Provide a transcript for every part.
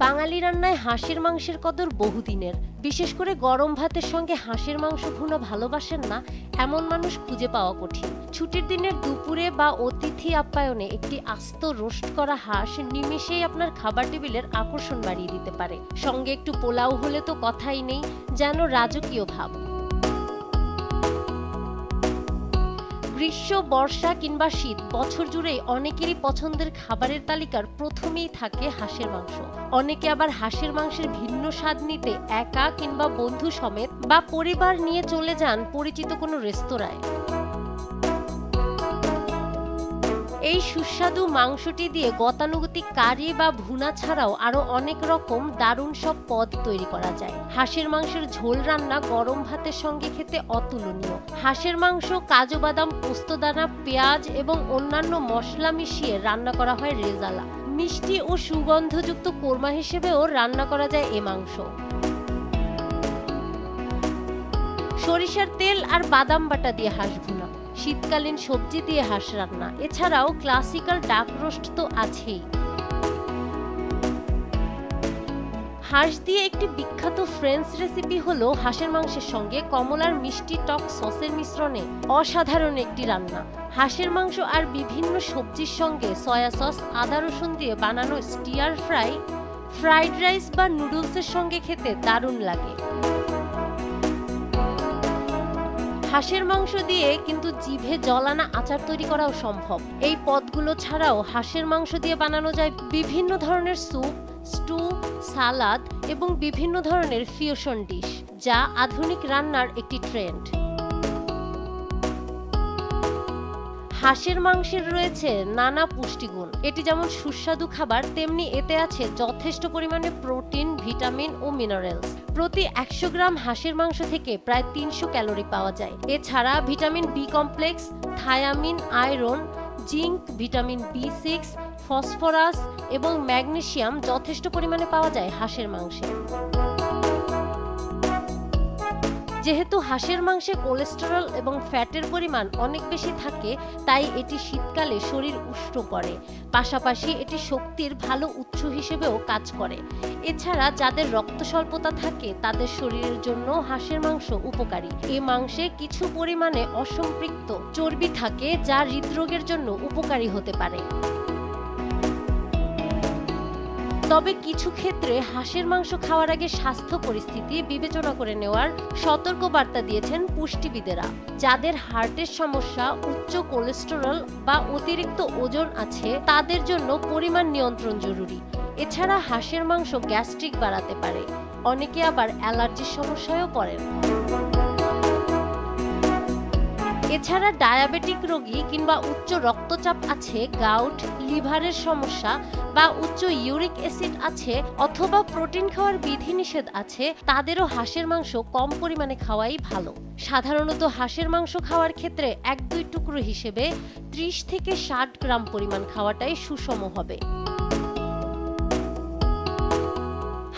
বাঙালি রান্নায় হাঁসের মাংসের কদর বহুদিনের। বিশেষ করে গরম ভাতের সঙ্গে হাঁসের মাংস ভুনা ভালোবাসেন না এমন মানুষ খুঁজে পাওয়া কঠিন। ছুটির দিনের দুপুরে বা অতিথি আপ্যায়নে একটি আস্ত রোস্ট করা হাঁস নিমেষেই আপনার খাবার টেবিলের আকর্ষণ বাড়িয়ে দিতে পারে। সঙ্গে একটু পোলাও হলে তো কথাই নেই, যেন রাজকীয় ভাব। গ্রীষ্ম, বর্ষা কিংবা শীত, বছর জুড়েই অনেকেরই পছন্দের খাবারের তালিকার প্রথমেই থাকে হাঁসের মাংস। অনেকে আবার হাঁসের মাংসের ভিন্ন স্বাদ নিতে একা কিংবা বন্ধু সমেত বা পরিবার নিয়ে চলে যান পরিচিত কোনো রেস্তোরাঁয়। এই সুস্বাদু মাংসটি দিয়ে গতানুগতিক কারি বা ভুনা ছাড়াও আরো অনেক রকম দারুণ সব পদ তৈরি করা যায়। হাঁসের মাংসের ঝোল রান্না গরম ভাতের সঙ্গে খেতে অতুলনীয়। হাঁসের মাংস কাজু বাদাম, পোস্তদানা, পেঁয়াজ এবং অন্যান্য মশলা মিশিয়ে রান্না করা হয় রেজালা। মিষ্টি ও সুগন্ধযুক্ত কোরমা হিসেবেও রান্না করা যায় এ মাংস। সরিষার তেল আর বাদাম বাটা দিয়ে হাঁস ভুনা, শীতকালীন সবজি দিয়ে হাঁস রান্না, এছাড়াও ক্লাসিক্যাল ডাক রোস্ট তো আছেই। হাঁস দিয়ে একটি বিখ্যাত ফ্রেঞ্চ রেসিপি হলো হাঁসের মাংসের সঙ্গে কমলার মিষ্টি টক সসের মিশ্রণে অসাধারণ একটি রান্না। হাঁসের মাংস আর বিভিন্ন সবজির সঙ্গে সয়া সস, আদা রসুন দিয়ে বানানো স্টিয়ার ফ্রাই, ফ্রাইড রাইস বা নুডলসের সঙ্গে খেতে দারুণ লাগে। হাঁসের মাংস দিয়ে কিন্তু জিভে জল আনা আচার তৈরি করাও সম্ভব। এই পদগুলো ছাড়াও হাঁসের মাংস দিয়ে বানানো যায় বিভিন্ন ধরনের স্যুপ, স্টু, সালাদ এবং বিভিন্ন ধরনের ফিউশন ডিশ, যা আধুনিক রান্নার একটি ট্রেন্ড। হাঁসের মাংসের রয়েছে নানা পুষ্টিগুণ। এটি যেমন সুস্বাদু খাবার, তেমনি এতে আছে যথেষ্ট পরিমাণে প্রোটিন, ভিটামিন ও মিনারেলস। প্রতি 100 গ্রাম হাঁসের মাংস থেকে প্রায় 300 ক্যালোরি পাওয়া যায়। এছাড়া vitamin B complex, thiamine, iron, zinc, vitamin বি6, ফসফরাস এবং ম্যাগনেসিয়াম যথেষ্ট পরিমাণে পাওয়া যায় হাঁসের মাংসে। যেহেতু হাঁসের মাংসে কোলেস্টেরল এবং ফ্যাটের পরিমাণ অনেক বেশি থাকে, তাই এটি শীতকালে শরীর উষ্ণ করে। পাশাপাশি এটি শক্তির ভালো উৎস হিসেবেও কাজ করে। এছাড়া যাদের রক্ত স্বল্পতা থাকে তাদের শরীরের জন্য হাঁসের মাংস উপকারী। এই মাংসে কিছু পরিমাণে অসম্পৃক্ত চর্বি থাকে, যা হৃদরোগের জন্য উপকারী হতে পারে। তবে কিছু ক্ষেত্রে হাঁসের মাংস খাওয়ার আগে স্বাস্থ্য পরিস্থিতি বিবেচনা করে নেওয়ার সতর্ক বার্তা দিয়েছেন পুষ্টিবিদেরা। যাদের হার্টের সমস্যা, উচ্চ কোলেস্টেরল বা অতিরিক্ত ওজন আছে, তাদের জন্য পরিমাণ নিয়ন্ত্রণ জরুরি। এছাড়া হাঁসের মাংস গ্যাস্ট্রিক বাড়াতে পারে। অনেকে আবার অ্যালার্জির সমস্যায়ও পড়েন। এছাড়া ডায়াবেটিক রোগী কিংবা উচ্চ রক্তচাপ আছে, গাউট, লিভারের সমস্যা বা উচ্চ ইউরিক অ্যাসিড আছে, অথবা প্রোটিন খাওয়ার বিধিনিষেধ আছে, তাদেরও হাঁসের মাংস কম পরিমাণে খাওয়াই ভালো। সাধারণত হাঁসের মাংস খাওয়ার ক্ষেত্রে 1-2 টুকরো হিসেবে 30 থেকে 60 গ্রাম পরিমাণ খাওয়াটাই সুষম হবে।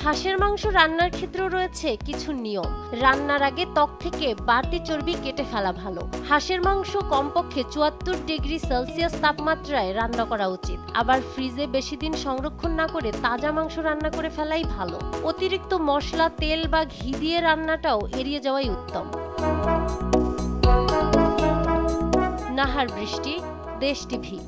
হাঁসের মাংস রান্নার ক্ষেত্রেও রয়েছে কিছু নিয়ম। রান্নার আগে ত্বক থেকে বাড়তি চর্বি কেটে ফেলা ভালো। হাঁসের মাংস কমপক্ষে 74 ডিগ্রি সেলসিয়াস তাপমাত্রায় রান্না করা উচিত। আবার ফ্রিজে বেশি দিন সংরক্ষণ না করে তাজা মাংস রান্না করে ফেলাই ভালো। অতিরিক্ত মশলা, তেল বা ঘি দিয়ে রান্নাটাও এড়িয়ে যাওয়াই উত্তম। নাহার বৃষ্টি, দেশ টিভি।